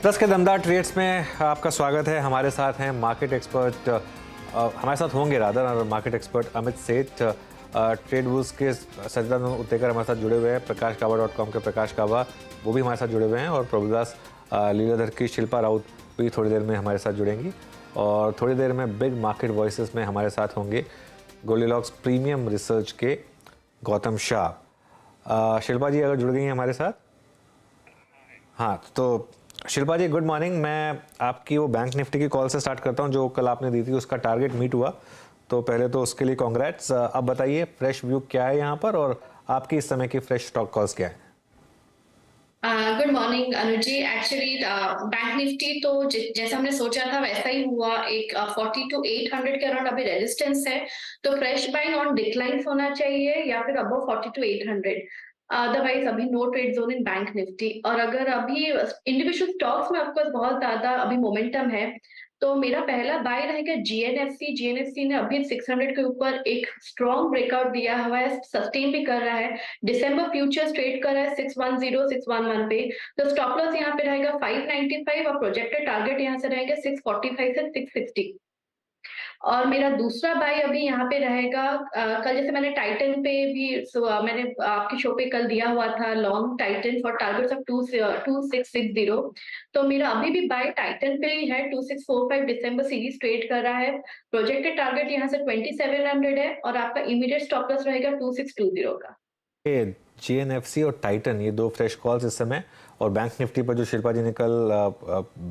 Plus के दमदार trades में आपका स्वागत है। हमारे साथ हैं मार्केट एक्सपर्ट, हमारे साथ होंगे रादर मार्केट एक्सपर्ट अमित सेठ, ट्रेड बुल्स के सज्जदान उत्तेकर हमारे साथ जुड़े हुए हैं, प्रकाशकाबा.com के प्रकाश काबा वो भी हमारे साथ जुड़े हुए हैं, और प्रभुदास लीलाधर की शिल्पा राउत भी थोड़ी देर में हमारे साथ जुड़ेंगी। और थोड़ी देर में बिग मार्केट वॉइसेस में हमारे साथ होंगे गोल्डीलॉक्स प्रीमियम रिसर्च के गौतम शाह। शिल्पा जी अगर जुड़ गई हैं हमारे साथ। हाँ, तो शिल्पा जी गुड मॉर्निंग। मैं आपकी वो बैंक निफ्टी की कॉल से स्टार्ट करता हूँ जो कल आपने दी थी, उसका टारगेट मीट हुआ, तो पहले तो उसके लिए कॉन्ग्रेट्स। अब बताइए फ्रेश व्यू क्या है यहाँ पर, और आपकी इस समय की फ्रेश स्टॉक कॉल्स क्या है? गुड मॉर्निंग अनुज जी। एक्चुअली बैंक निफ्टी तो जैसा हमने सोचा था वैसा ही हुआ। एक 40 to 800 के अराउंड अभी रेजिस्टेंस है, तो फ्रेश बाइंग ऑन डिक्लाइन होना चाहिए या फिर अबव 40 to 800। अदरवाइज अभी no trade zone in bank Nifty. और अगर अभी इंडिविजुअल स्टॉक्स में ऑफकोर्स बहुत ज्यादा अभी मोमेंटम है, तो मेरा पहला बाय रहेगा जीएनएफसी। जीएनएफसी ने अभी 600 के ऊपर एक स्ट्रॉन्ग ब्रेकआउट दिया हुआ है, सस्टेन भी कर रहा है। दिसंबर फ्यूचर्स ट्रेड कर रहा है 610 611 पे, तो स्टॉप लॉस यहाँ पे रहेगा 595 और प्रोजेक्टेड टारगेट यहाँ से रहेगा 645 से 660। और मेरा दूसरा बाय अभी यहाँ पे रहेगा, कल जैसे मैंने टाइटन पे भी मैंने आपके शो पे कल दिया हुआ था long Titan for targets of 2660। तो मेरा अभी भी बाय टाइटन पे ही है। 2645 दिसंबर सीरीज ट्रेड कर रहा है। प्रोजेक्टेड टारगेट यहाँ से 2700 है और आपका इमीडिएट स्टॉप लॉस रहेगा 2620 का। जीएनएफसी और टाइटन ये दो फ्रेश कॉल्स इस समय। और बैंक निफ्टी पर जो शिल्पा जी ने कल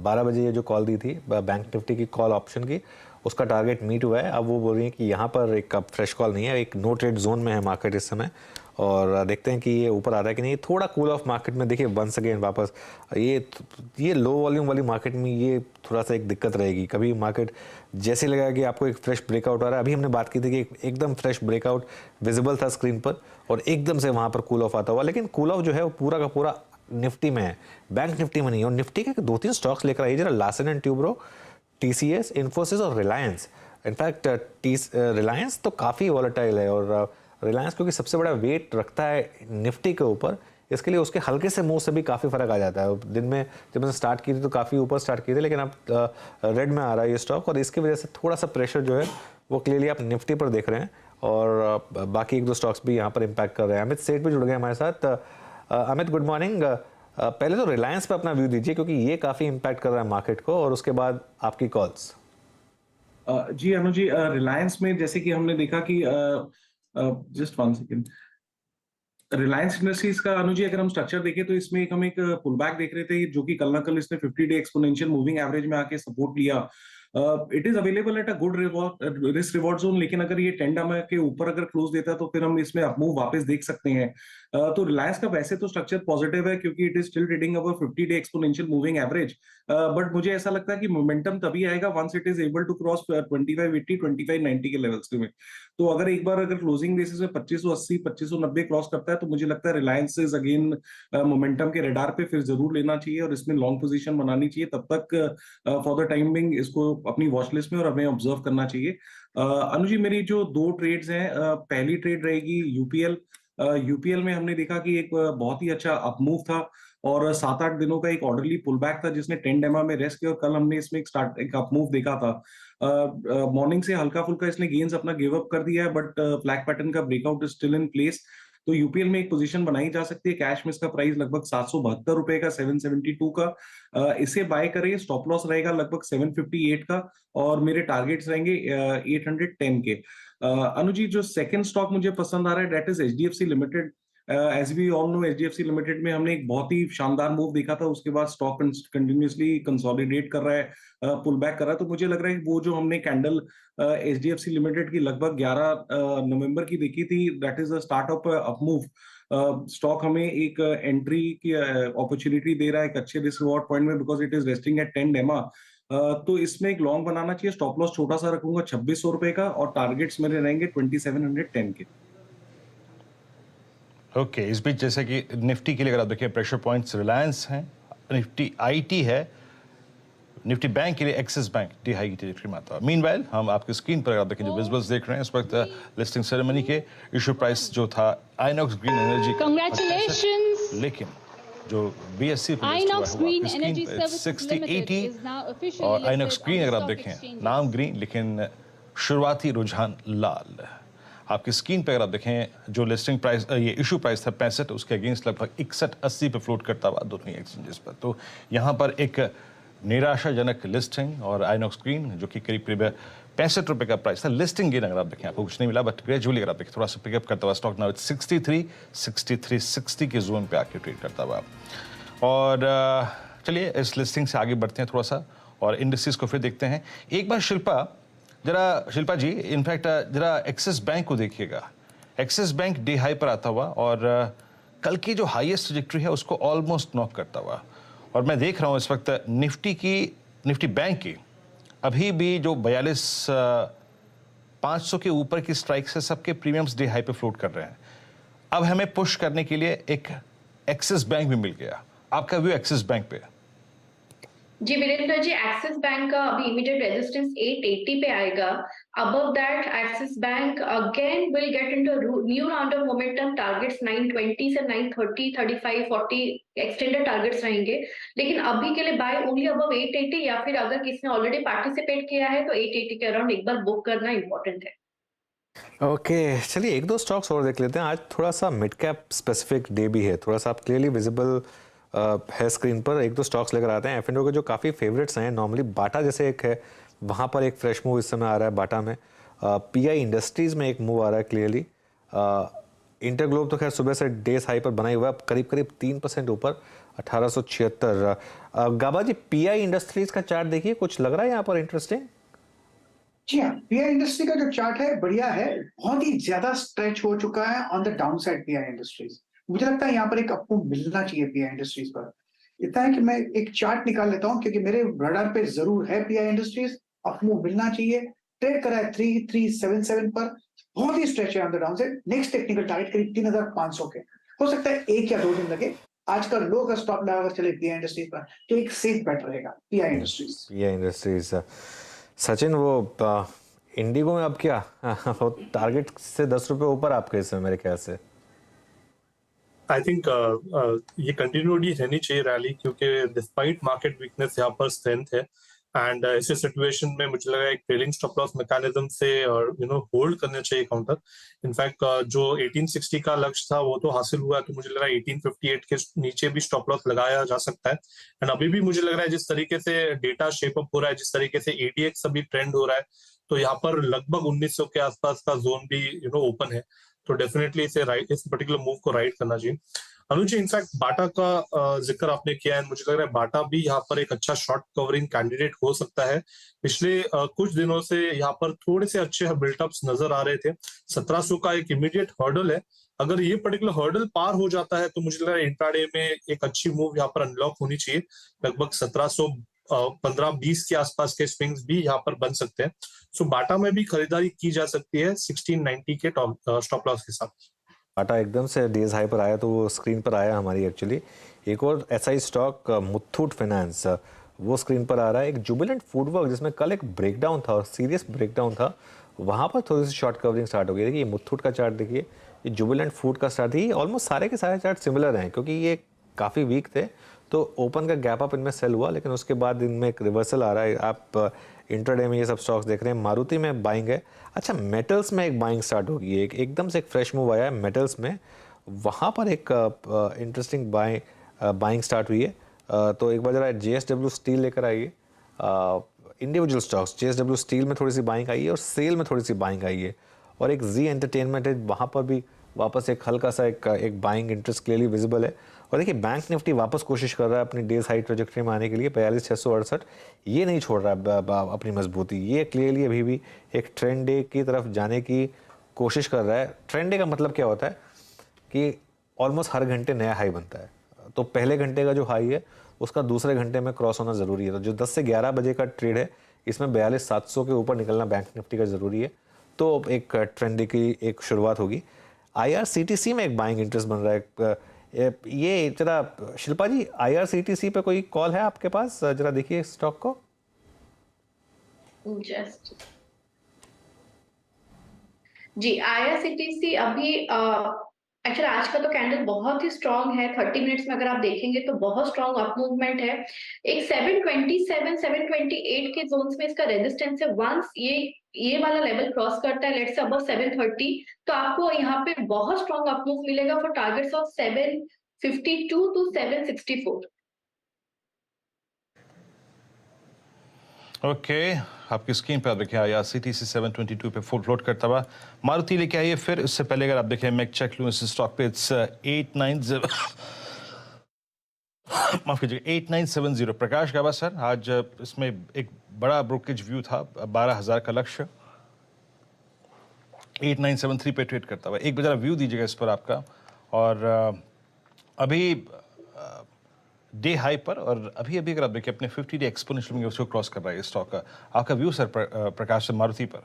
12 बजे ये जो कॉल दी थी बैंक निफ्टी की कॉल ऑप्शन की, उसका टारगेट मीट हुआ है। अब वो बोल रही है कि यहाँ पर एक फ्रेश कॉल नहीं है, एक नो ट्रेड जोन में है मार्केट इस समय, और देखते हैं कि ये ऊपर आ रहा है कि नहीं। थोड़ा कूल ऑफ मार्केट में देखिए वंस अगेन वापस ये लो वॉल्यूम वाली मार्केट में ये थोड़ा सा एक दिक्कत रहेगी। कभी मार्केट जैसे लगेगा कि आपको एक फ्रेश ब्रेकआउट आ रहा है, अभी हमने बात की थी कि एकदम फ्रेश ब्रेकआउट विजिबल था स्क्रीन पर और एकदम से वहाँ पर कूल ऑफ आता हुआ, लेकिन कूल ऑफ जो है वो पूरा का पूरा निफ्टी में है, बैंक निफ्टी में नहीं है। और निफ्टी के 2-3 स्टॉक्स लेकर आइए जरा, Larsen and Toubro, TCS, Infosys और रिलायंस। इनफैक्ट रिलायंस तो काफ़ी वॉलेटाइल है, और रिलायंस क्योंकि सबसे बड़ा वेट रखता है निफ्टी के ऊपर, इसके लिए उसके हल्के से मूव से भी काफ़ी फर्क आ जाता है। दिन में जब मैंने स्टार्ट की थी तो काफ़ी ऊपर स्टार्ट की थी, लेकिन अब रेड में आ रहा है ये स्टॉक, और इसकी वजह से थोड़ा सा प्रेशर जो है वो क्लियरली आप निफ्टी पर देख रहे हैं, और बाकी एक दो स्टॉक्स भी यहाँ पर इम्पैक्ट कर रहे हैं। अमित सेठ भी जुड़ गए हमारे साथ। Amit good morning. पहले तो रिलायंस पे अपना व्यू दीजिए क्योंकि ये काफ़ी इम्पैक्ट कर रहा है मार्केट को, और उसके बाद आपकी कॉल्स। जी अनुज जी, रिलायंस में जैसे कि हमने देखा कि just one second, Reliance industries का अनुजी अगर हम स्ट्रक्चर देखें तो इसमें हम एक पुल बैक देख रहे थे, जो कि कल ना कल इसने 50-डे एक्सपोनेंशियल मूविंग एवरेज में आके सपोर्ट लिया। It is available at a good risk reward zone, लेकिन अगर ये 10 डे के ऊपर अगर क्लोज देता है तो फिर हम इसमें अपमूव वापस देख सकते हैं। तो रिलायंस का वैसे तो स्ट्रक्चर पॉजिटिव है क्योंकि it is still trading our fifty day exponential moving average, but मुझे ऐसा लगता है कि मोमेंटम तभी आएगा once it is able to cross 2580 2590 के लेवल्स में। तो अगर एक बार अगर क्लोजिंग बेसिस में 2580 2590 क्रॉस करता है तो मुझे लगता है रिलायंस इज अगेन मोमेंटम के रडार पे फिर जरूर लेना चाहिए और इसमें लॉन्ग पोजीशन बनानी चाहिए। तब तक फॉर द टाइम बिंग इसको अपनी वॉच लिस्ट में और हमें ऑब्जर्व करना चाहिए। अनुजी, मेरी जो दो ट्रेड्स हैं, पहली ट्रेड रहेगी यूपीएल। यूपीएल में हमने देखा कि एक बहुत ही अच्छा अपमूव था और 7-8 दिनों का एक ऑर्डरली पुल बैक था जिसने 10 डेमा में रेस्ट किया, और कल हमने इसमें एक अपमूव देखा था। मॉर्निंग से हल्का फुल्का इसने गेन्स अपना गिव अप कर दिया है, बट फ्लैग पैटर्न का breakout is still in place. तो यूपीएल में एक पोजीशन बनाई जा सकती है। कैश में इसका प्राइस लगभग 772 रुपए का, 772 का। इसे बाय करें, स्टॉप लॉस रहेगा लगभग 758 का, और मेरे टारगेट्स रहेंगे 810 के। अनुजी, जो सेकंड स्टॉक मुझे पसंद आ रहा है that is HDFC limited. As we all know, HDFC limited में हमने एक बहुत ही शानदार मूव देखा था, उसके बाद स्टॉक कंटिन्यूअसली कंसोलिडेट कर रहा है, पुल बैक कर रहा है। तो मुझे लग रहा है कि वो जो हमने कैंडल एचडीएफसी लिमिटेड की लगभग 11 नवंबर की देखी थी, that is the start of up move. Stock हमें एक एंट्री की अपॉर्चुनिटी दे रहा है एक अच्छे रिस्क रिवॉर्ड पॉइंट में, because it is resting at 10 DEMA. तो इसमें एक लॉन्ग बनाना चाहिए। स्टॉप लॉस छोटा सा रखूंगा 2600 रुपए का, और टारगेट्स मेरे रहेंगे 2710 के। ओके, इस बीच जैसे कि निफ्टी के लिए अगर आप देखिए प्रेशर पॉइंट्स रिलायंस हैं, निफ्टी आईटी है, निफ्टी बैंक के लिए एक्सिस बैंक डी हाई की ट्रेजेक्टरी में आता है। मीनवाइल हम आपकी स्क्रीन पर अगर आप देखें जो विजुअल्स देख रहे हैं इस वक्त लिस्टिंग सेरेमनी के इशू प्राइस जो था आइनॉक्स ग्रीन एनर्जी, Congratulations! लेकिन जो BSE पे लिस्ट हुआ Inox है वो Green आपकी स्क्रीन Energy पे Services 60 Limited 80 is now officially और listed Inox Green on अगर the आप stock देखें exchanges. नाम ग्रीन लेकिन शुरुआती रुझान लाल। आपकी स्क्रीन पे अगर आप देखें जो लिस्टिंग प्राइस ये इशू प्राइस था 65 उसके अगेंस्ट लगभग 61-80 पे फ्लोट करता हुआ दोनों ही एक्सचेंजेस पर। तो यहाँ पर एक निराशाजनक लिस्टिंग और आइनॉक्स ग्रीन जो कि करीब करीब 65 रुपए का प्राइस था लिस्टिंग गेन अगर आप देखें आपको कुछ नहीं मिला बट ग्रेजुअली अगर आप देखें थोड़ा सा पिकअप करता हुआ स्टॉक नाउ 63-60 के जोन पे आके ट्रेड करता हुआ। और चलिए इस लिस्टिंग से आगे बढ़ते हैं थोड़ा सा और इंडस्ट्रीज को फिर देखते हैं। एक बार शिल्पा जी इनफैक्ट जरा एक्सिस बैंक को देखिएगा। एक्सिस बैंक डे हाई पर आता हुआ और कल की जो हाईएस्ट ट्रैजेक्टरी है उसको ऑलमोस्ट नॉक करता हुआ। और मैं देख रहा हूँ इस वक्त निफ्टी बैंक की अभी भी जो 42,500 के ऊपर की स्ट्राइक से सबके प्रीमियम्स डे हाई पे फ्लोट कर रहे हैं। अब हमें पुश करने के लिए एक एक्सिस बैंक भी मिल गया। आपका व्यू एक्सिस बैंक पे? जी वीरेंद्र जी, एक्सिस बैंक का अभी इमीडिएट रेजिस्टेंस 880 पे आएगा। Above that axis bank again will get into new round of momentum. Targets 920 से 930, 35, 40 एक्सटेंडेड टारगेट्स रहेंगे, लेकिन अभी के लिए बाय ओनली अबव 880 या फिर अगर किसी ने ऑलरेडी पार्टिसिपेट किया है तो 880 के अराउंड एक बार बुक करना इंपॉर्टेंट है। ओके चलिए एक दो स्टॉक्स और देख लेते हैं। आज थोड़ा सा मिड कैप स्पेसिफिक डे भी है, थोड़ा सा आप क्लियरली विजिबल है स्क्रीन पर। एक दो स्टॉक्स लेकर आते हैं F&O के जो काफ़ी फेवरेट्स हैं नॉर्मली। बाटा जैसे एक है, वहाँ पर एक फ्रेश मूव इस समय आ रहा है बाटा में। PI इंडस्ट्रीज़ में एक मूव आ रहा है क्लियरली। इंटरग्लोब तो खैर सुबह से डेज हाई पर बना ही हुआ है, करीब करीब 3% ऊपर 1876। गाबा जी PI इंडस्ट्रीज़ का चार्ट देखिए, कुछ लग रहा है यहाँ पर इंटरेस्टिंग? जी हाँ, पीआई इंडस्ट्री का जो चार्ट है बढ़िया है, बहुत ही ज्यादा स्ट्रेच हो चुका है on the down side pi industries. मुझे लगता है यहाँ पर एक आपको मिलना चाहिए पीआई इंडस्ट्रीज पर। इतना है कि मैं एक चार्ट निकाल लेता हूँ क्योंकि मेरे रडार पे जरूर है पीआई इंडस्ट्रीज। आपको मिलना चाहिए। ट्रेड करा है 3377 पर, बहुत ही स्ट्रेच है on the down side. Next technical target करीब 3500 के। हो सकता है 1 या 2 दिन लगे। आज का लो का स्टॉप लगाकर चले पीआई इंडस्ट्रीज पर तो एक सेफ बेट रहेगा pi industries. PI industries. Sachin वो इंडिगो में अब क्या टारगेट से 10 रुपए ऊपर आपके इसमें मेरे ख्याल से? आई थिंक ये कंटिन्यूटी रहनी चाहिए रैली, क्योंकि डिस्पाइट मार्केट वीकनेस यहाँ पर स्ट्रेंथ है। एंड ऐसे सिचुएशन में मुझे लगा एक ट्रेलिंग स्टॉप लॉस मैकेनिज्म से और होल्ड करना चाहिए काउंटर। इनफैक्ट जो 1860 का लक्ष्य था वो तो हासिल हुआ है, तो मुझे लग रहा है 1858 के नीचे भी स्टॉप लॉस लगाया जा सकता है। एंड अभी भी मुझे लग रहा है जिस तरीके से डेटा शेप अप हो रहा है, जिस तरीके से ADX अभी ट्रेंड हो रहा है, तो यहाँ पर लगभग 1900 के आसपास का जोन भी ओपन है। तो डेफिनेटली इस पर्टिकुलर मूव को राइड करना चाहिए। अनुज जी, इनफैक्ट बाटा का जिक्र आपने किया है, मुझे लग रहा है बाटा भी यहाँ पर एक अच्छा शॉर्ट कवरिंग कैंडिडेट हो सकता है। पिछले कुछ दिनों से यहाँ पर थोड़े से अच्छे बिल्टअप्स नजर आ रहे थे। 1700 का एक इमीडिएट हर्डल है, अगर ये पर्टिकुलर हर्डल पार हो जाता है तो मुझे लग रहा है इंट्राडे में एक अच्छी मूव यहाँ पर अनलॉक होनी चाहिए। लगभग 1715-20 के आसपास के स्विंग्स भी यहाँ पर बन सकते हैं। सो बाटा में भी खरीदारी की जा सकती है 1690 के स्टॉप लॉस के साथ। बाटा एकदम से डेज हाई पर आया तो वो स्क्रीन पर आया हमारी एक्चुअली। एक और SI स्टॉक मुथूट फाइनेंस, वो स्क्रीन पर आ रहा है। एक जुबिलेंट फूडवर्क जिसमें कल एक ब्रेकडाउन था और सीरियस ब्रेकडाउन था, वहाँ पर थोड़ी सी शॉर्ट कवरिंग स्टार्ट हो गई। देखिए मुथूट का चार्ट देखिए, ये जुबिलेंट फूड का स्टार्ट थी। ऑलमोस्ट सारे के सारे चार्ट सिमिलर हैं क्योंकि ये काफ़ी वीक थे, तो ओपन का गैप अप इनमें सेल हुआ, लेकिन उसके बाद इनमें एक रिवर्सल आ रहा है। आप इंट्राडे में ये सब स्टॉक्स देख रहे हैं। मारुति में बाइंग है। अच्छा, मेटल्स में एक बाइंग स्टार्ट होगी, एकदम से एक फ्रेश मूव आया है मेटल्स में, वहाँ पर एक इंटरेस्टिंग बाइंग स्टार्ट हुई है। तो एक बार जरा JSW स्टील लेकर आइए। इंडिविजुअल स्टॉक्स JSW स्टील में थोड़ी सी बाइंग आई है और सेल में थोड़ी सी बाइंग आई है। और एक जी एंटरटेनमेंट है, वहाँ पर भी वापस एक हल्का सा एक बाइंग इंटरेस्ट क्लियरली विजिबल है। और देखिए बैंक निफ्टी वापस कोशिश कर रहा है अपनी डेज हाई ट्रेजेक्टरी में आने के लिए 42668। ये नहीं छोड़ रहा है अपनी मजबूती, ये क्लियरली अभी भी एक ट्रेंड डे की तरफ जाने की कोशिश कर रहा है। ट्रेंड डे का मतलब क्या होता है कि ऑलमोस्ट हर घंटे नया हाई बनता है, तो पहले घंटे का जो हाई है उसका दूसरे घंटे में क्रॉस होना ज़रूरी है। तो जो 10 से 11 बजे का ट्रेड है इसमें 42700 के ऊपर निकलना बैंक निफ्टी का ज़रूरी है, तो एक ट्रेंड डे की एक शुरुआत होगी। IRCTC में एक बाइंग इंटरेस्ट बन रहा है। ये जरा शिल्पा जी, IRCTC पे कोई कॉल है आपके पास? जरा देखिए स्टॉक को। जस्ट जी, IRCTC अभी एक्चुअली आज का तो कैंडल बहुत ही स्ट्रांग है। 30 मिनट्स में अगर आप देखेंगे तो बहुत स्ट्रांग अप मूवमेंट है। एक 727 728 के जोन्स में इसका रेजिस्टेंस है। वंस ये वाला लेवल क्रॉस करता है, लेट्स से अबव 730, तो आपको यहाँ पे बहुत स्ट्रांग अप मूव मिलेगा for targets of 752 to 764। Okay, आपकी स्क्रीन पर आप देखिए आया CTC 722 पे फुल फ्लोट करता हुआ। मारुति लेके आइए फिर। इससे पहले अगर आप देखें मैं चेक लूँ इस स्टॉक पे, इट्स 890 माफ कीजिए 8970। प्रकाश गाबा सर, आज इसमें एक बड़ा ब्रोकेज व्यू था, 12,000 का लक्ष्य, 8973 पे ट्रेड करता हुआ। एक बार व्यू दीजिएगा इस पर आपका। और अभी डे हाई पर, और अभी अगर आप देखिए अपने 50 डे एक्सपोनेंशियल में उसको क्रॉस कर रहा है स्टॉक का। आपका व्यू सर प्रकाश सर मारुति पर?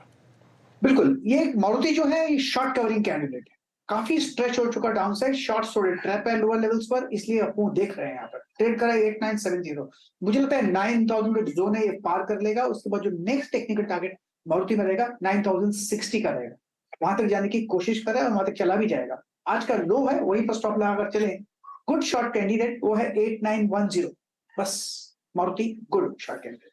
बिल्कुल, ये मारुति जो है ये शॉर्ट कवरिंग कैंडिडेट है। काफी स्ट्रेच हो चुका down side, short sold trap है लोअर लेवल्स पर, इसलिए अपू देख रहे हैं यहाँ पर ट्रेड करा 8970। मुझे लगता है 9000 का जोन है, ये पार कर लेगा। उसके बाद जो नेक्स्ट टेक्निकल टारगेट मारुति में रहेगा 9060 का रहेगा। वहां तक जाने की कोशिश कर रहा है और वहां तक चला भी जाएगा। आज का लो है, वही पर स्टॉप लगाकर चले। गुड शॉर्ट कैंडिडेट वो है 8910। बस Maruti good short candidate.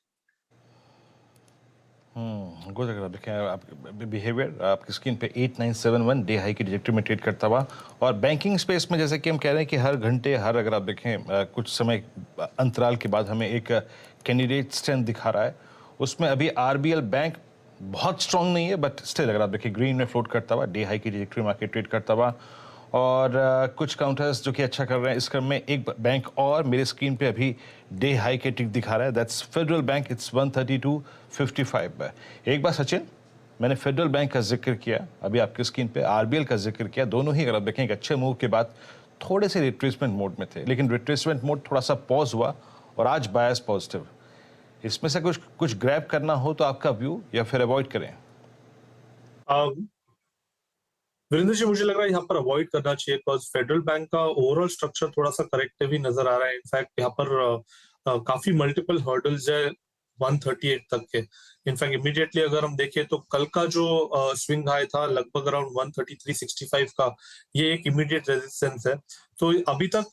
Good. अगर आप देखें आप बिहेवियर आपकी स्क्रीन पे 8971 डे हाई की ट्रैजेक्टरी में ट्रेड करता हुआ। और बैंकिंग स्पेस में जैसे कि हम कह रहे हैं कि हर घंटे हर अगर आप देखें कुछ समय अंतराल के बाद हमें एक कैंडिडेट स्ट्रेंथ दिखा रहा है। उसमें अभी RBL बैंक बहुत स्ट्रांग नहीं है, बट स्टिल अगर आप देखें ग्रीन में फ्लोट करता हुआ, डे हाई की ट्रैजेक्टरी मार्केट ट्रेड करता हुआ। और कुछ काउंटर्स जो कि अच्छा कर रहे हैं। इस क्रम में एक बैंक और मेरे स्क्रीन पे अभी डे हाई के टिक दिखा रहा है, दैट्स फेडरल बैंक, इट्स 132.55। एक बार सचिन, मैंने फेडरल बैंक का जिक्र किया, अभी आपकी स्क्रीन पे RBL का जिक्र किया। दोनों ही अगर आप देखें एक अच्छे मूव के बाद थोड़े से रिट्रेसमेंट मोड में थे, लेकिन रिट्रेसमेंट मोड थोड़ा सा पॉज हुआ और आज बायस पॉजिटिव। इसमें से कुछ ग्रैब करना हो तो आपका व्यू, या फिर अवॉइड करें? वीरेंद्र जी, मुझे लग रहा है यहाँ पर अवॉइड करना चाहिए, बिकॉज फेडरल बैंक का ओवरऑल स्ट्रक्चर थोड़ा सा करेक्टिव ही नजर आ रहा है। इनफैक्ट यहाँ पर काफी मल्टीपल हर्डल्स है 138 तक के। इनफैक्ट इमीडिएटली अगर हम देखें तो कल का जो स्विंग हाई था लगभग अराउंड 133.65 का, ये एक इमीडिएट रेजिस्टेंस है। तो अभी तक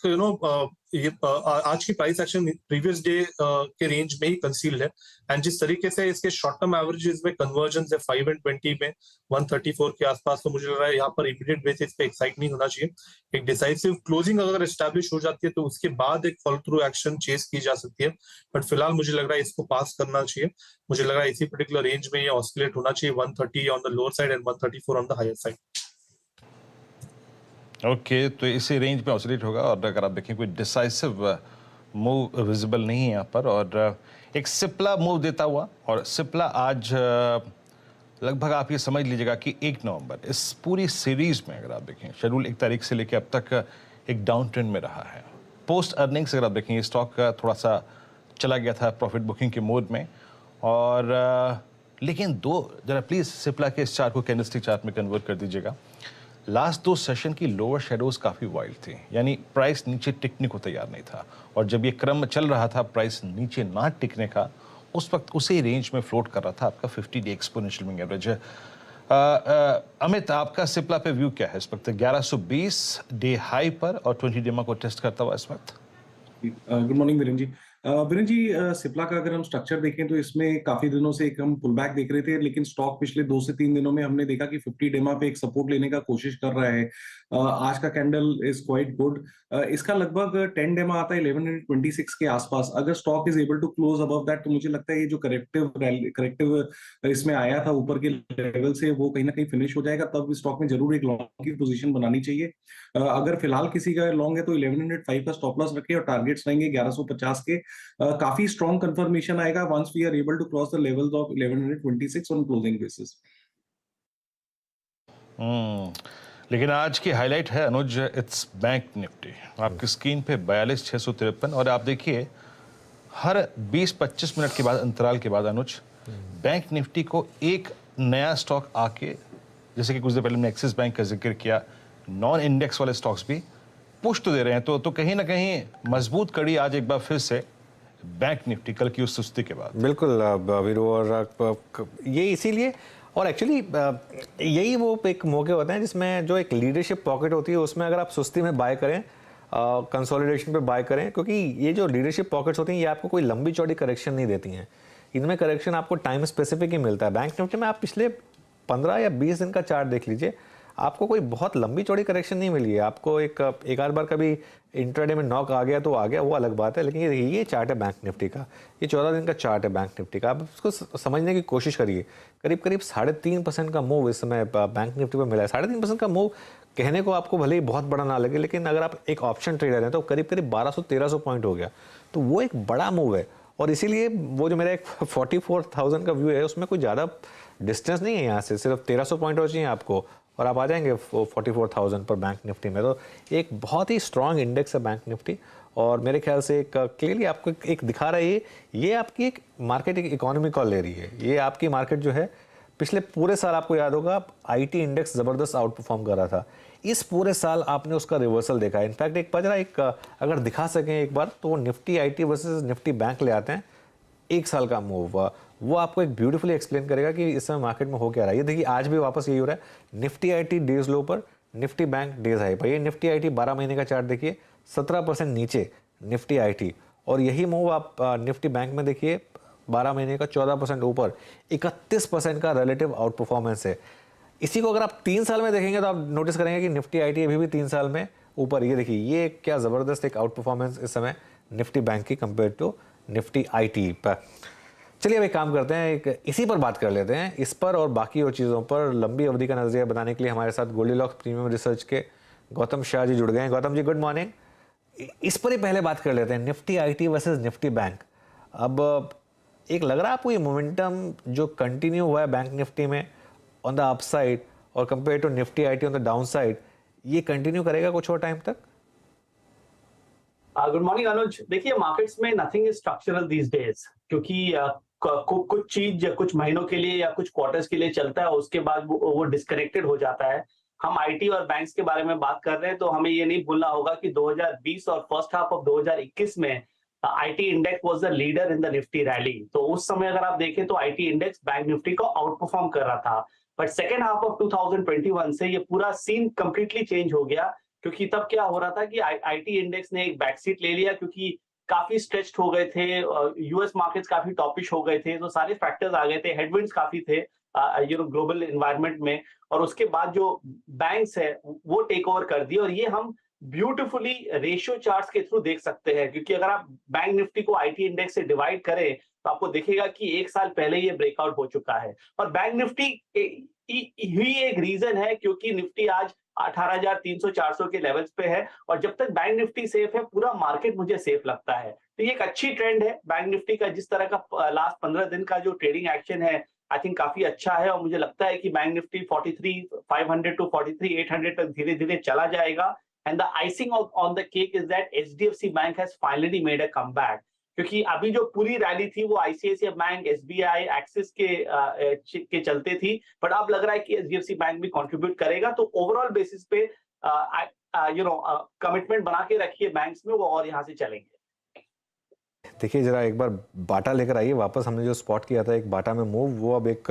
ये आज की प्राइस एक्शन प्रीवियस डे के रेंज में ही कंसील्ड है। एंड जिस तरीके से इसके शॉर्ट टर्म एवरेजेस में कन्वर्जेंस है 5 and 20 में 134 के आसपास, तो मुझे लग रहा है यहाँ पर इमीडिएट बेसिस पे एक्साइट नहीं होना चाहिए। एक डिसाइसिव क्लोजिंग अगर एस्टैब्लिश हो जाती है तो उसके बाद एक फॉलो थ्रू एक्शन चेस की जा सकती है, बट फिलहाल मुझे लग रहा है इसको पास करना चाहिए। मुझे लग रहा है इसी पर्टिकुलर रेंज में ये ऑसिलेट होना चाहिए, 130 on the lower side and 134 on the higher side. Okay, तो इसी रेंज में ऑसिलेट होगा। और अगर आप देखें कोई डिसाइसिव मूव विजिबल नहीं है यहाँ पर। और एक सिप्ला मूव देता हुआ, और सिप्ला आज लगभग आप ये समझ लीजिएगा कि 1 नवंबर इस पूरी सीरीज में अगर आप देखें शेड्यूल 1 तारीख से लेकर अब तक एक डाउन ट्रेंड में रहा है। पोस्ट अर्निंग्स अगर आप देखें ये स्टॉक थोड़ा सा चला गया था प्रॉफिट बुकिंग के मोड में। और लेकिन जरा प्लीज़ सिप्ला के इस चार्ट को कैंडलस्टिक चार्ट में कन्वर्ट कर दीजिएगा। लास्ट 2 सेशन की लोअर शेडोज काफ़ी वाइल्ड थी, यानी प्राइस नीचे टिकने को तैयार नहीं था। और जब ये क्रम चल रहा था प्राइस नीचे ना टिकने का, उस वक्त उसी रेंज में फ्लोट कर रहा था आपका 50 day exponential moving average. Amit, आपका सिप्ला पे व्यू क्या है इस वक्त? 1120 डे हाई पर और 20 डेमा को टेस्ट करता हुआ इस वक्त। Good morning Virendra ji. वीरेंद्र जी, सिप्ला का अगर हम स्ट्रक्चर देखें तो इसमें काफी दिनों से एक हम पुल बैक देख रहे थे, लेकिन स्टॉक पिछले 2 से 3 दिनों में हमने देखा कि 50 डेमा पे एक सपोर्ट लेने का कोशिश कर रहा है। आज का कैंडल इज क्वाइट गुड। इसका लगभग 10 डेमा आता है 1126 के आसपास। अगर stock is able to close above that तो मुझे लगता है ये जो करेक्टिव इसमें आया था ऊपर के लेवल से, वो कहीं ना कहीं फिनिश हो जाएगा। तब स्टॉक में जरूर एक लॉन्ग की पोजीशन बनानी चाहिए। अगर फिलहाल किसी का लॉन्ग है तो 1105 का स्टॉप लॉस रखिए और टारगेट्स रहेंगे 1150 के। काफी स्ट्रॉन्ग कंफर्मेशन आएगा once we are able to cross the levels of 1126 on closing basis. लेकिन आज की हाईलाइट है अनुज, इट्स बैंक निफ्टी। आपकी स्क्रीन पे 42,653। और आप देखिए हर 20-25 मिनट के बाद अंतराल के बाद अनुज बैंक निफ्टी को एक नया स्टॉक आके, जैसे कि कुछ देर पहले हमने एक्सिस बैंक का जिक्र किया, नॉन इंडेक्स वाले स्टॉक्स भी पुश तो दे रहे हैं। तो कहीं ना कहीं मजबूत कड़ी आज एक बार फिर से बैंक निफ्टी कल की उस सुस्ती के बाद। बिल्कुल वीरू, और ये इसीलिए और एक्चुअली यही वो एक मौके होते हैं जिसमें जो एक लीडरशिप पॉकेट होती है उसमें अगर आप सुस्ती में बाय करें, कंसोलिडेशन पे बाय करें, क्योंकि ये जो लीडरशिप पॉकेट्स होती हैं ये आपको कोई लंबी चौड़ी करेक्शन नहीं देती हैं। इनमें करेक्शन आपको टाइम स्पेसिफिक ही मिलता है। बैंक निफ्टी में आप पिछले 15 या 20 दिन का चार्ट देख लीजिए, आपको कोई बहुत लंबी चौड़ी करेक्शन नहीं मिली है। आपको एक आध बार कभी इंट्राडे में नॉक आ गया तो आ गया, वो अलग बात है, लेकिन ये चार्ट है बैंक निफ्टी का, ये 14 दिन का चार्ट है बैंक निफ्टी का। आप उसको समझने की कोशिश करिए। करीब करीब 3.5% का मूव इस समय बैंक निफ्टी पर मिला है। 3.5% का मूव कहने को आपको भले ही बहुत बड़ा ना लगे, लेकिन अगर आप एक ऑप्शन ट्रेडर हैं तो करीब करीब 1200-1300 पॉइंट हो गया, तो वो एक बड़ा मूव है। और इसीलिए वो जो मेरा एक 44,000 का व्यू है उसमें कोई ज़्यादा डिस्टेंस नहीं है यहाँ से, सिर्फ 1300 पॉइंट हो चाहिए आपको और आप आ जाएंगे 44,000 पर बैंक निफ्टी में। तो एक बहुत ही स्ट्रॉन्ग इंडेक्स है बैंक निफ्टी, और मेरे ख्याल से एक क्लियरली आपको एक दिखा रहा है ये आपकी एक मार्केट एक इकोनॉमी कॉल ले रही है। ये आपकी मार्केट जो है पिछले पूरे साल आपको याद होगा आईटी इंडेक्स ज़बरदस्त आउट परफॉर्म कर रहा था। इस पूरे साल आपने उसका रिवर्सल देखा है। इनफैक्ट एक बार एक अगर दिखा सकें एक बार तो Nifty IT versus Nifty bank ले आते हैं, एक साल का मूव, वो आपको एक ब्यूटीफुली एक्सप्लेन करेगा कि इस समय मार्केट में हो क्या रहा है। ये देखिए आज भी वापस यही हो रहा है, निफ्टी आईटी डेज लो पर, निफ्टी बैंक डेज हाई पर। ये निफ्टी आईटी 12 महीने का चार्ट देखिए, 17% नीचे निफ्टी आईटी, और यही मूव आप निफ्टी बैंक में देखिए 12 महीने का 14% ऊपर, 31% का रिलेटिव आउट परफॉर्मेंस है। इसी को अगर आप 3 साल में देखेंगे तो आप नोटिस करेंगे कि निफ्टी आईटी अभी भी 3 साल में ऊपर। ये देखिए ये क्या ज़बरदस्त एक आउट परफॉर्मेंस इस समय निफ्टी बैंक की कंपेयर टू निफ्टी आईटी पर। चलिए अब एक काम करते हैं, एक इसी पर बात कर लेते हैं, इस पर और बाकी और चीज़ों पर लंबी अवधि का नजरिया बनाने के लिए हमारे साथ गोल्डीलॉक्स प्रीमियम रिसर्च के गौतम शाह जी जुड़ गए हैं। Gautam ji good morning. इस पर ही पहले बात कर लेते हैं, Nifty IT versus Nifty bank. अब एक लग रहा है आपको ये मोमेंटम जो कंटिन्यू हुआ है बैंक निफ्टी में ऑन द अपसाइड और compare to Nifty IT on the down side, ये कंटिन्यू करेगा कुछ और टाइम तक? Good morning Anuj. देखिए मार्केट्स में nothing is structural these days, क्योंकि कुछ चीज कुछ महीनों के लिए या कुछ क्वार्टर्स के लिए चलता है, उसके बाद वो डिस्कनेक्टेड हो जाता है। हम आईटी और बैंक्स के बारे में बात कर रहे हैं तो हमें ये नहीं भूलना होगा कि 2020 और फर्स्ट हाफ ऑफ 2021 में IT index was the leader in the Nifty rally. तो उस समय अगर आप देखें तो आईटी इंडेक्स बैंक निफ्टी को आउट परफॉर्म कर रहा था। बट सेकेंड हाफ ऑफ 2021 से ये पूरा सीन कंप्लीटली चेंज हो गया, क्योंकि तब क्या हो रहा था कि आईटी इंडेक्स ने एक बैकसीट ले लिया, क्योंकि काफी स्ट्रेच्ड हो गए थे, यूएस मार्केट्स काफी टॉपिश हो गए थे, तो सारे फैक्टर्स आ गए थे, हेडविंड्स काफी थे ग्लोबल एनवायरनमेंट में। और उसके बाद जो बैंक्स है वो टेक ओवर कर दिए, और ये हम ब्यूटीफुली रेशियो चार्ट्स के थ्रू देख सकते हैं। क्योंकि अगर आप बैंक निफ्टी को आईटी इंडेक्स से डिवाइड करें तो आपको दिखेगा कि एक साल पहले ये ब्रेकआउट हो चुका है। और बैंक निफ्टी ही एक रीजन है क्योंकि निफ्टी आज 18,300-400 के लेवल्स पे है, और जब तक बैंक निफ्टी सेफ है पूरा मार्केट मुझे सेफ लगता है। तो ये एक अच्छी ट्रेंड है बैंक निफ्टी का। जिस तरह का लास्ट 15 दिन का जो ट्रेडिंग एक्शन है आई थिंक काफी अच्छा है, और मुझे लगता है कि बैंक निफ्टी 43,500 टू 43,800 तक धीरे धीरे चला जाएगा। And the icing on the cake is that HDFC bank has finally made a comeback, क्योंकि अभी जो पूरी रैली थी वो आईसीआईसीआई बैंक, एसबीआई, एक्सिस के चलते थी, बट अब लग रहा है कि एचडीएफसी बैंक भी कंट्रीब्यूट करेगा। तो ओवरऑल बेसिस पे कमिटमेंट बना के रखिए बैंक्स में, वो और यहाँ से चलेंगे। देखिए जरा एक बार बाटा लेकर आइए वापस। हमने जो स्पॉट किया था एक बाटा में मूव, वो अब एक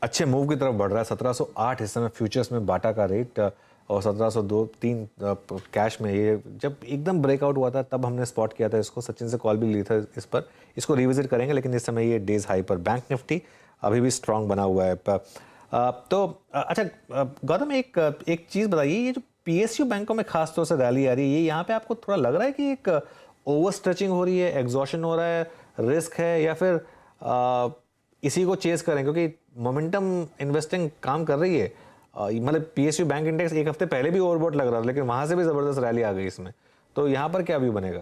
अच्छे मूव की तरफ बढ़ रहा है। 1708 इस समय फ्यूचर्स में बाटा का रेट, और 1702-3 कैश में। ये जब एकदम ब्रेकआउट हुआ था तब हमने स्पॉट किया था इसको, सचिन से कॉल भी ली था इस पर। इसको रिविजिट करेंगे, लेकिन इस समय ये डेज हाई पर बैंक निफ्टी अभी भी स्ट्रांग बना हुआ है। तो अच्छा गौतम एक चीज़ बताइए, ये जो पीएसयू बैंकों में खास तौर से रैली आ रही है, ये यहाँ पे आपको थोड़ा लग रहा है कि एक ओवर स्ट्रेचिंग हो रही है, एग्जॉशन हो रहा है, रिस्क है, या फिर इसी को चेस करें? क्योंकि मोमेंटम इन्वेस्टिंग काम कर रही है। मतलब पीएसयू बैंक इंडेक्स एक हफ्ते पहले भी ओवरबॉट लग रहा था, लेकिन वहां से भी जबरदस्त रैली आ गई इसमें। तो यहाँ पर क्या व्यू बनेगा?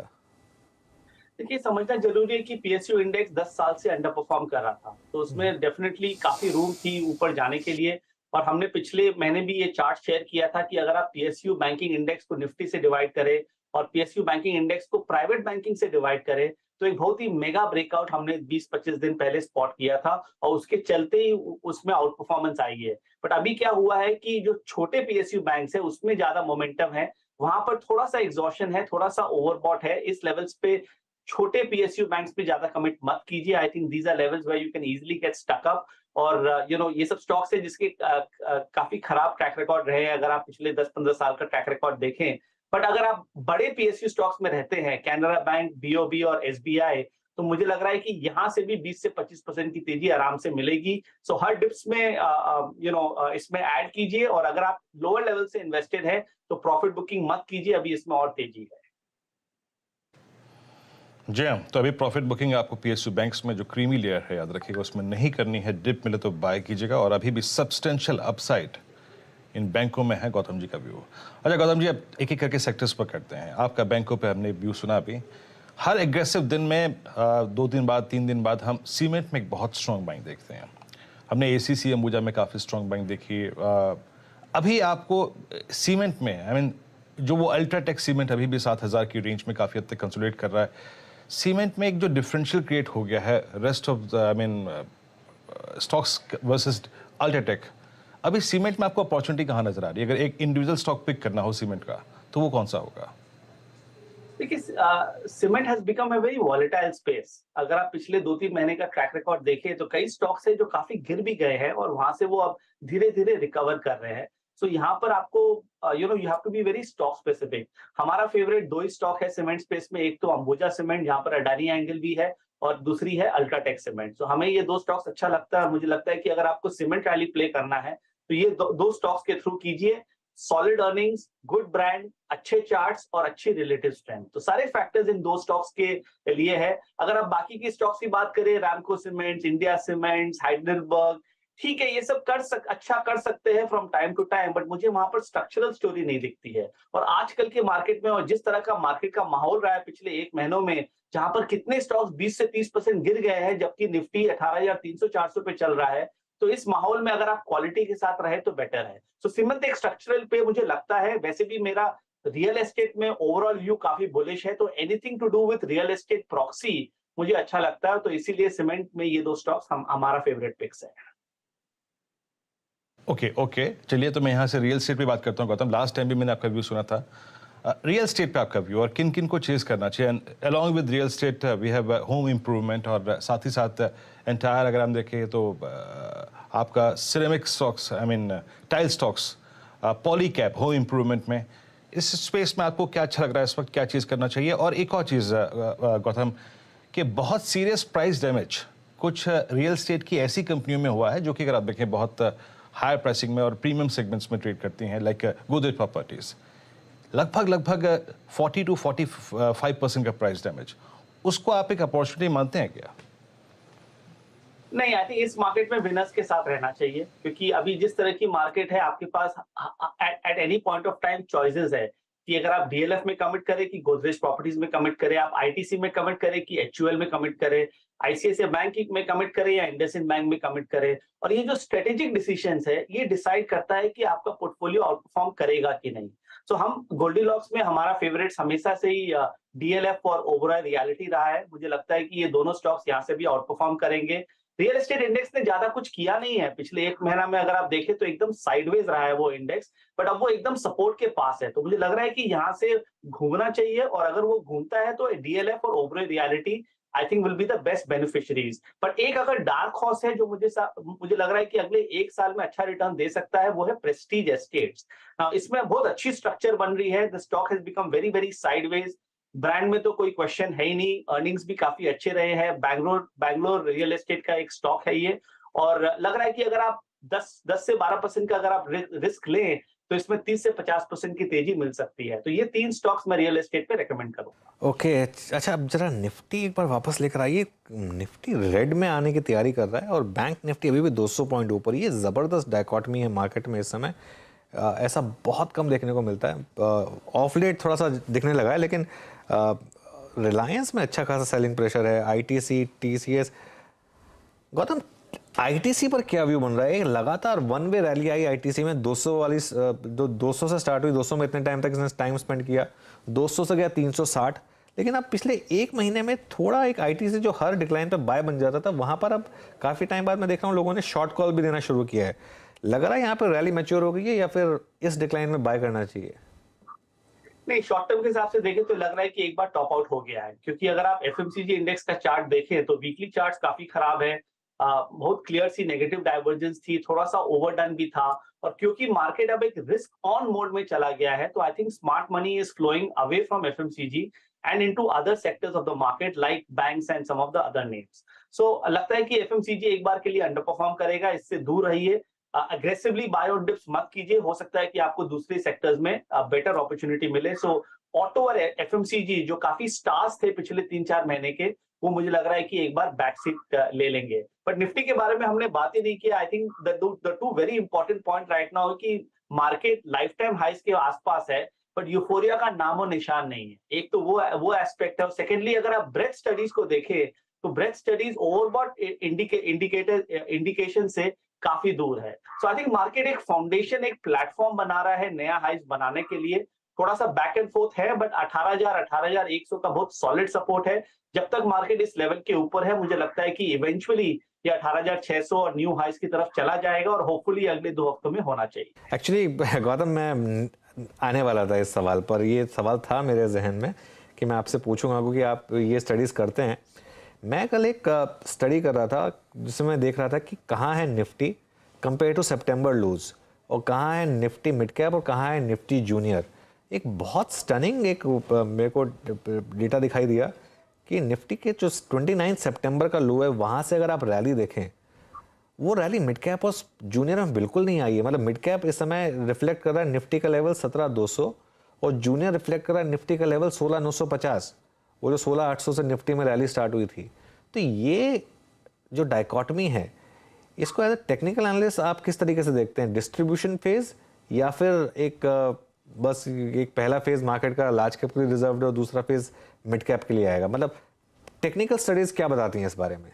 देखिए समझना जरूरी है कि पीएसयू इंडेक्स 10 साल से अंडर परफॉर्म कर रहा था, तो उसमें डेफिनेटली काफी रूम थी ऊपर जाने के लिए। और हमने पिछले महीने भी ये चार्ट शेयर किया था कि अगर आप पीएसयू बैंकिंग इंडेक्स को निफ्टी से डिवाइड करें और पीएसयू बैंकिंग इंडेक्स को प्राइवेट बैंकिंग से डिवाइड करें तो एक बहुत ही मेगा ब्रेकआउट हमने 20-25 दिन पहले स्पॉट किया था, और उसके चलते ही उसमें आउट परफॉर्मेंस आई है। बट अभी क्या हुआ है कि जो छोटे पीएसयू बैंक्स है उसमें ज्यादा मोमेंटम है, वहां पर थोड़ा सा एग्जॉशन है, थोड़ा सा ओवरबॉट है। इस लेवल्स पे छोटे पीएसयू बैंक्स पे ज्यादा कमिट मत कीजिए। I think these are levels where you can easily get stuck up. और ये सब स्टॉक्स है जिसके काफी खराब ट्रैक रिकॉर्ड रहे हैं अगर आप पिछले 10-15 साल का ट्रैक रिकॉर्ड देखें। बट अगर आप बड़े पीएसयू स्टॉक्स में रहते हैं, कैनरा बैंक, बीओबी और एसबीआई, तो मुझे लग रहा है कि यहाँ से भी 20 से 25% की तेजी आराम से मिलेगी। सो हर डिप्स में इसमें ऐड कीजिए, और अगर आप लोअर लेवल से इन्वेस्टेड है तो प्रॉफिट बुकिंग मत कीजिए, अभी इसमें और तेजी है। जी हाँ, तो अभी प्रॉफिट बुकिंग आपको पीएसयू बैंक्स में जो क्रीमी लेयर है, याद रखिएगा, उसमें नहीं करनी है। डिप मिले तो बाय कीजिएगा, और अभी भी सब्सटेंशियल अपसाइड इन बैंकों में है। गौतम जी का व्यू। अच्छा गौतम जी, अब एक एक करके सेक्टर्स पर करते हैं। आपका बैंकों पे हमने व्यू सुना अभी। हर एग्रेसिव दिन में 2 दिन बाद, 3 दिन बाद हम सीमेंट में एक बहुत स्ट्रॉन्ग बाइंग देखते हैं। हमने एसीसी अंबुजा में काफ़ी स्ट्रॉन्ग बाइंग देखी। अभी आपको सीमेंट में जो वो अल्ट्राटेक सीमेंट अभी भी 7,000 की रेंज में काफ़ी हद तक कंसोलिडेट कर रहा है। सीमेंट में एक जो डिफरेंशियल क्रिएट हो गया है rest of stocks versus UltraTech, अभी सीमेंट में आपको अपॉर्चुनिटी कहाँ नजर आ रही है? अगर एक इंडिविजुअल स्टॉक पिक करना हो सीमेंट का, तो वो कौन सा होगा? देखिए, cement has become a very volatile space. अगर आप पिछले 2-3 महीने का ट्रैक रिकॉर्ड देखें तो कई स्टॉक्स है जो काफी गिर भी गए हैं और वहां से वो अब धीरे धीरे रिकवर कर रहे हैं। सो यहाँ पर आपको you have to be very stock specific. हमारा फेवरेट 2 ही स्टॉक है सीमेंट स्पेस में, एक तो अंबुजा सीमेंट जहाँ पर अडानी एंगल भी है, और दूसरी है अल्ट्राटेक सीमेंट। सो हमें ये 2 स्टॉक्स अच्छा लगता है। मुझे लगता है कि अगर आपको सीमेंट रैली प्ले करना है तो ये दो स्टॉक्स के थ्रू कीजिए। सॉलिड अर्निंग्स, गुड ब्रांड, अच्छे चार्ट्स और अच्छी रिलेटिव स्ट्रेंथ, तो सारे फैक्टर्स इन 2 स्टॉक्स के लिए है। अगर आप बाकी की स्टॉक्स की बात करें, Ramco cements, India cements, Heidelberg, ठीक है, ये सब अच्छा कर सकते हैं from time to time, but मुझे वहां पर स्ट्रक्चरल स्टोरी नहीं दिखती है। और आजकल के मार्केट में, और जिस तरह का मार्केट का माहौल रहा है पिछले 1 महीनों में, जहां पर कितने स्टॉक्स 20 से 30% गिर गए हैं, जबकि निफ्टी 18,300-400 पे चल रहा है, तो इस माहौल में अगर आप क्वालिटी के साथ रहे तो बेटर है। सो सीमेंट एक स्ट्रक्चरल पे मुझे लगता है। वैसे भी मेरा रियल एस्टेट में ओवरऑल व्यू काफी बुलिश है, तो anything to do with real estate proxy मुझे अच्छा लगता है, तो इसीलिए सीमेंट में ये 2 स्टॉक्स हमारा फेवरेट पिक्स है। ओके, चलिए, तो मैं यहाँ से रियल एस्टेट पे बात करता हूँ। गौतम, लास्ट टाइम भी मैंने आपका व्यू सुना था। रियल एस्टेट पे आपका व्यू, और किन किन को चेज करना चाहिए? Along with real estate we have home improvement, और साथ ही साथ एंटायर अगर हम देखें तो आपका ceramic stocks, tile stocks, Polycab, home improvement में, इस स्पेस में आपको क्या अच्छा लग रहा है इस वक्त? क्या चीज़ करना चाहिए? और एक और चीज़ गौतम, कि बहुत सीरियस प्राइस डैमेज कुछ रियल एस्टेट की ऐसी कंपनियों में हुआ है जो कि अगर आप देखें बहुत हायर प्राइसिंग में और प्रीमियम सेगमेंट्स में ट्रेड करती हैं, लाइक गोदरेज प्रॉपर्टीज। लगभग 40 to 45% का प्राइस डैमेज, उसको आप एक अपॉर्चुनिटी मानते हैं क्या? नहीं, आई थिंक इस मार्केट में विनर्स के साथ रहना चाहिए, क्योंकि अभी जिस तरह की मार्केट है, आपके पास at any point of time choices है कि अगर आप डीएलएफ में कमिट करें कि गोदरेज प्रॉपर्टीज में कमिट करें, आप आईटीसी में कमिट करें कि एचयूएल में कमिट करें, आईसीआईसीआई बैंक में कमिट करें या इंडसइंड बैंक में कमिट करें। और ये जो स्ट्रेटेजिक डिसीजंस है, ये डिसाइड करता है कि आपका पोर्टफोलियो आउटपरफॉर्म करेगा कि नहीं। सो हम गोल्डीलॉक्स में, हमारा फेवरेट्स हमेशा से ही डीएलएफ और ओबेरॉय रियलिटी रहा है। मुझे लगता है कि ये दोनों स्टॉक्स यहाँ से भी आउटपरफॉर्म करेंगे। रियल एस्टेट इंडेक्स ने ज्यादा कुछ किया नहीं है पिछले 1 महीना में, अगर आप देखें तो एकदम साइडवेज रहा है वो इंडेक्स, बट अब वो एकदम सपोर्ट के पास है। तो मुझे लग रहा है कि यहाँ से घूमना चाहिए, और अगर वो घूमता है तो डीएलएफ और Oberoi reality I think will be the best beneficiaries. But एक अगर डार्क हॉर्स है जो मुझे लग रहा है कि अगले 1 साल में अच्छा रिटर्न दे सकता है, वो है प्रेस्टीज एस्टेट्स। इसमें बहुत अच्छी स्ट्रक्चर बन रही है। The stock has become very very sideways. Brand में तो कोई क्वेश्चन है ही नहीं, अर्निंग्स भी काफी अच्छे रहे हैं। बैंगलोर रियल एस्टेट का एक स्टॉक है ये, और लग रहा है कि अगर आप 10 से 12% का अगर आप रिस्क लें तो इसमें 30 से 50% की तेजी मिल सकती है। तो ये 3 स्टॉक्स मैं रियल एस्टेट पे रेकमेंड करूंगा। ओके, अच्छा, अब जरा निफ्टी एक बार वापस लेकर आइए। निफ्टी रेड में आने की तैयारी कर रहा है, और बैंक निफ्टी अभी भी 200 पॉइंट ऊपर। ये ज़बरदस्त डायकॉटमी है मार्केट में इस समय। ऐसा बहुत कम देखने को मिलता है। ऑफ लेट थोड़ा सा दिखने लगा है, लेकिन रिलायंस में अच्छा खासा सेलिंग प्रेशर है। ITC, TCS. गौतम, आईटीसी पर क्या व्यू बन रहा है? लगातार वन वे रैली आई आईटीसी में, 200 वाली, 200 से स्टार्ट हुई, 200 में इतने टाइम तक इसने टाइम स्पेंड किया, 200 से गया 360। लेकिन अब पिछले 1 महीने में थोड़ा एक आईटीसी जो हर डिक्लाइन पे बाय बन जाता था, वहां पर अब काफी टाइम बाद मैं देख रहा हूँ लोगों ने शॉर्ट कॉल भी देना शुरू किया है। लग रहा है यहाँ पर रैली मैच्योर हो गई है, या फिर इस डिक्लाइन में बाय करना चाहिए? नहीं, शॉर्ट टर्म के हिसाब से देखें तो लग रहा है कि एक बार टॉप आउट हो गया है, क्योंकि अगर आप एफएमसीजी इंडेक्स का चार्ट देखें तो वीकली चार्ट्स काफी खराब है। बहुत क्लियर सी नेगेटिव डाइवर्जेंस थी, थोड़ा सा ओवरडन भी था, और क्योंकि मार्केट अब एक रिस्क ऑन मोड में चला गया है, तो I think smart money is flowing away from FMCG and into other sectors of the market like banks and some of the other names. So लगता है कि FMCG एक बार के लिए अंडर परफॉर्म करेगा, इससे दूर रहिए, अग्रेसिवली बाय और डिप्स मत कीजिए, हो सकता है कि आपको दूसरे सेक्टर्स में बेटर अपॉर्चुनिटी मिले। सो ऑटो और FMCG जो काफी स्टार्स थे पिछले 3-4 महीने के, वो मुझे लग रहा है कि एक बार बैक सीट ले लेंगे। बट निफ्टी के बारे में हमने बात ही नहीं किया। I think the two very important point right now कि मार्केट लाइफ टाइम हाइस के आसपास है, बट यूफोरिया का नामो निशान नहीं है। एक तो वो एस्पेक्ट है। सेकेंडली, अगर आप ब्रेथ स्टडीज को देखें तो ब्रेथ स्टडीज ओवरबॉट इंडिकेशन से काफी दूर है। सो आई थिंक मार्केट एक फाउंडेशन, एक प्लेटफॉर्म बना रहा है नया हाइस बनाने के लिए। थोड़ा सा बैक एंड फोर्थ है, बट 18,100 का बहुत सॉलिड सपोर्ट है। जब तक मार्केट इस लेवल के ऊपर है, मुझे लगता है कि इवेंचुअली ये 18,600 और न्यू हाइस की तरफ चला जाएगा, और होपफुली अगले 2 हफ्तों में होना चाहिए। एक्चुअली गौतम, मैं आने वाला था इस सवाल पर। ये सवाल था मेरे जहन में कि मैं आपसे पूछूंगा, क्योंकि आप ये स्टडीज़ करते हैं। मैं कल एक स्टडी कर रहा था जिसमें मैं देख रहा था कि कहाँ है Nifty compare to September lows, और कहाँ है निफ्टी मिड कैप, और कहाँ है निफ्टी जूनियर। एक बहुत स्टनिंग एक मेरे को डेटा दिखाई दिया कि निफ्टी के जो 29 सितंबर का लो है, वहाँ से अगर आप रैली देखें, वो रैली मिड कैप और जूनियर में बिल्कुल नहीं आई है। मतलब मिड कैप इस समय रिफ्लेक्ट कर रहा है निफ्टी का लेवल 17,200, और जूनियर रिफ्लेक्ट कर रहा है निफ्टी का लेवल 16,950, वो जो 16,800 से निफ्टी में रैली स्टार्ट हुई थी। तो ये जो डायकॉटमी है, इसको एज ए टेक्निकल एनालिस्ट आप किस तरीके से देखते हैं? डिस्ट्रीब्यूशन फेज, या फिर एक बस एक पहला फेज मार्केट का लार्ज कैप के लिए रिजर्व्ड है और दूसरा फेज मिड कैप के लिए आएगा? मतलब टेक्निकल स्टडीज क्या बताती हैं इस बारे में?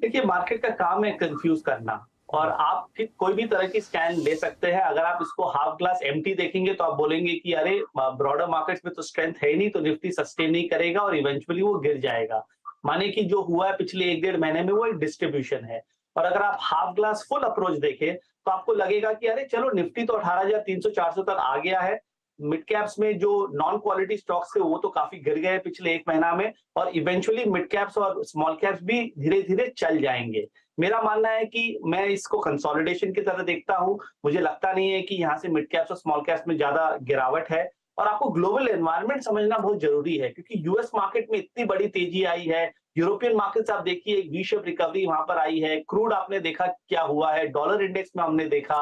देखिए, मार्केट का काम है कंफ्यूज करना, और आप कोई भी तरह की स्कैन ले सकते हैं। अगर आप इसको हाफ ग्लास एम्प्टी देखेंगे तो आप बोलेंगे कि अरे ब्रॉडर मार्केट्स में तो स्ट्रेंथ है ही नहीं, तो निफ्टी सस्टेन नहीं करेगा और इवेंचुअली वो गिर जाएगा। माने कि जो हुआ है पिछले 1-1.5 महीने में, वो एक डिस्ट्रीब्यूशन है। और अगर आप हाफ ग्लास फुल अप्रोच देखें तो आपको लगेगा कि अरे चलो, निफ्टी तो 18,300-400 तक आ गया है। मिड कैप्स में जो नॉन क्वालिटी स्टॉक्स थे वो तो काफी गिर गए पिछले 1 महीना में, और इवेंचुअली मिड कैप्स और स्मॉल कैप्स भी धीरे धीरे चल जाएंगे। मेरा मानना है कि मैं इसको कंसोलिडेशन की तरह देखता हूं। मुझे लगता नहीं है कि यहाँ से मिड कैप्स और स्मॉल कैप्स में ज्यादा गिरावट है। और आपको ग्लोबल एनवायरनमेंट समझना बहुत जरूरी है, क्योंकि यूएस मार्केट में इतनी बड़ी तेजी आई है। यूरोपियन मार्केट्स आप देखिए, एक वी शेप रिकवरी वहां पर आई है। क्रूड आपने देखा क्या हुआ है, डॉलर इंडेक्स में हमने देखा,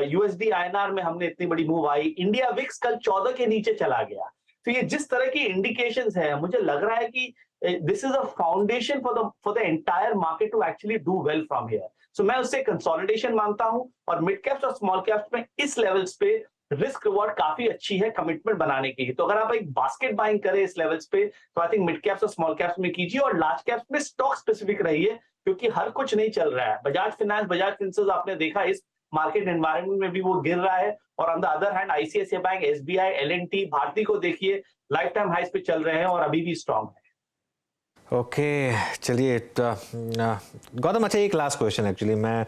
यूएसडी आईएनआर में हमने इतनी बड़ी मूव आई। इंडिया विक्स कल 14 के नीचे चला गया। तो ये जिस तरह की इंडिकेशंस है, मुझे लग रहा है कि this is a foundation for the entire market to actually do well from here. So मैं उससे कंसोलिडेशन मानता हूं, और मिड कैप्स और स्मॉल कैप्स में इस लेवल्स पे रिस्क रिवॉर्ड काफी अच्छी है कमिटमेंट बनाने की। तो अगर आप एक बास्केट बाइंग करें इस लेवल्स पे, तो आई थिंक मिड कैप्स और स्मॉल कैप्स में कीजिए, और लार्ज कैप्स में स्टॉक स्पेसिफिक रहिए, क्योंकि हर कुछ नहीं चल रहा है। बजाज फाइनेंस, बजाज फिनसर्व आपने देखा इस मार्केट एनवायरनमेंट में भी वो गिर रहा है, और on the other hand ICICI bank, SBI, L and T, Bharti को देखिए लाइफ टाइम हाइस पे चल रहे हैं और अभी भी स्ट्रांग है। ओके, चलिए गौतम, अच्छा एक लास्ट क्वेश्चन एक्चुअली मैं,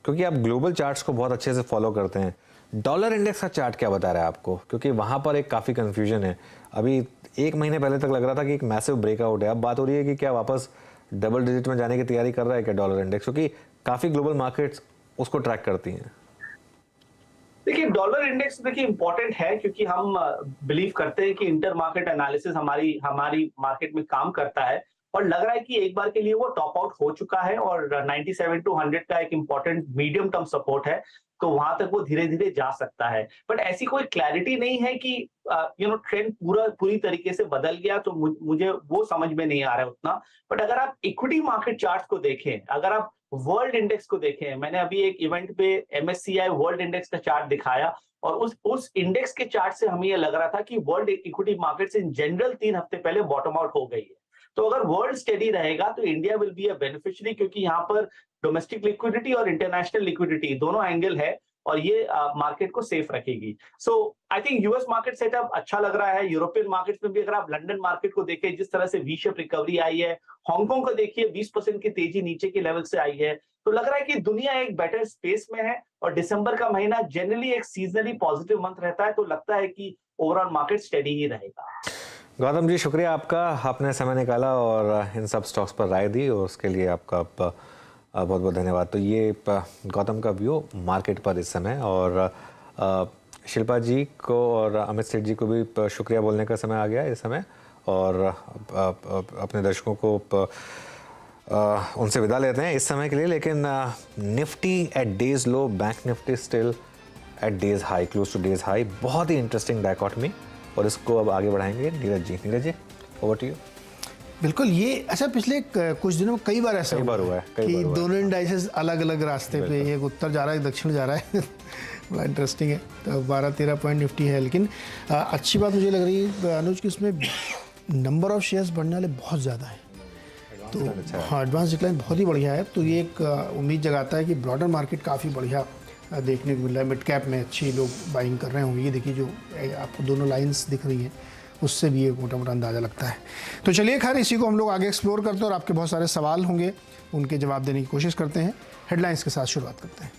क्योंकि आप ग्लोबल चार्ट्स को बहुत अच्छे से फॉलो करते हैं, डॉलर इंडेक्स का चार्ट क्या बता रहा है आपको? क्योंकि वहां पर एक काफ़ी कंफ्यूजन है। अभी 1 महीने पहले तक लग रहा था कि एक मैसिव ब्रेकआउट है, अब बात हो रही है कि क्या वापस डबल डिजिट में जाने की तैयारी कर रहा है क्या डॉलर इंडेक्स? क्योंकि काफ़ी ग्लोबल मार्केट्स उसको ट्रैक करती हैं। देखिए, डॉलर इंडेक्स देखिए इंपॉर्टेंट है, क्योंकि हम बिलीव करते हैं कि इंटर मार्केट एनालिसिस हमारी मार्केट में काम करता है, और लग रहा है कि एक बार के लिए वो टॉप आउट हो चुका है, और 97 to 100 का एक इंपॉर्टेंट मीडियम टर्म सपोर्ट है, तो वहां तक वो धीरे धीरे जा सकता है। बट ऐसी कोई क्लैरिटी नहीं है कि ट्रेंड पूरी तरीके से बदल गया, तो मुझे वो समझ में नहीं आ रहा है उतना। बट अगर आप इक्विटी मार्केट चार्ट्स को देखें, अगर आप वर्ल्ड इंडेक्स को देखें, मैंने अभी एक इवेंट पे MSCI वर्ल्ड इंडेक्स का चार्ट दिखाया, और उस इंडेक्स के चार्ट से हमें ये लग रहा था कि world equity markets in general 3 हफ्ते पहले बॉटम आउट हो गई है। तो अगर वर्ल्ड स्टेडी रहेगा तो India will be a beneficiary, क्योंकि यहाँ पर डोमेस्टिक लिक्विडिटी और इंटरनेशनल लिक्विडिटी दोनों एंगल है, और ये मार्केट को सेफ रखेगी। So I think US market setup अच्छा लग रहा है। यूरोपियन मार्केट्स में भी अगर आप लंदन मार्केट को देखें, जिस तरह से वी शेप रिकवरी आई है, हांगकांग को देखिए 20% की तेजी नीचे के लेवल से आई है, तो लग रहा है कि दुनिया एक बेटर स्पेस में है। और दिसंबर का महीना जनरली एक सीजनली पॉजिटिव मंथ रहता है, तो लगता है कि ओवरऑल मार्केट स्टेडी ही रहेगा। गौतम जी शुक्रिया आपका, आपने समय निकाला और इन सब स्टॉक्स पर राय दी और उसके लिए आपका बहुत बहुत धन्यवाद। तो ये गौतम का व्यू मार्केट पर इस समय, और शिल्पा जी को और अमित सेठ जी को भी शुक्रिया बोलने का समय आ गया इस समय, और अपने दर्शकों को उनसे विदा लेते हैं इस समय के लिए। लेकिन Nifty at day's low, bank Nifty still at day's high, close to day's high. बहुत ही इंटरेस्टिंग डायकॉटमी, और इसको अब आगे बढ़ाएंगे Neeraj ji. Neeraj ji, over to you. बिल्कुल, ये अच्छा पिछले कुछ दिनों में कई बार ऐसा हुआ है कि दोनों इंडाइसेस अलग अलग रास्ते पे, एक उत्तर जा रहा है, दक्षिण जा रहा है बड़ा इंटरेस्टिंग है। तो 12-13 पॉइंट निफ्टी है, लेकिन अच्छी बात मुझे लग रही है अनुज कि उसमें नंबर ऑफ शेयर्स बढ़ने वाले बहुत ज़्यादा है। तो हाँ, एडवांस डिक्लाइन बहुत ही बढ़िया है। तो ये एक उम्मीद जगाता है कि ब्रॉडर मार्केट काफ़ी बढ़िया देखने को मिल रहा है। मिड कैप में अच्छी लोग बाइंग कर रहे होंगे। ये देखिए जो आपको दोनों लाइंस दिख रही हैं, उससे भी एक मोटा मोटा अंदाज़ा लगता है। तो चलिए खैर, इसी को हम लोग आगे एक्सप्लोर करते हैं और आपके बहुत सारे सवाल होंगे, उनके जवाब देने की कोशिश करते हैं। हेडलाइंस के साथ शुरुआत करते हैं।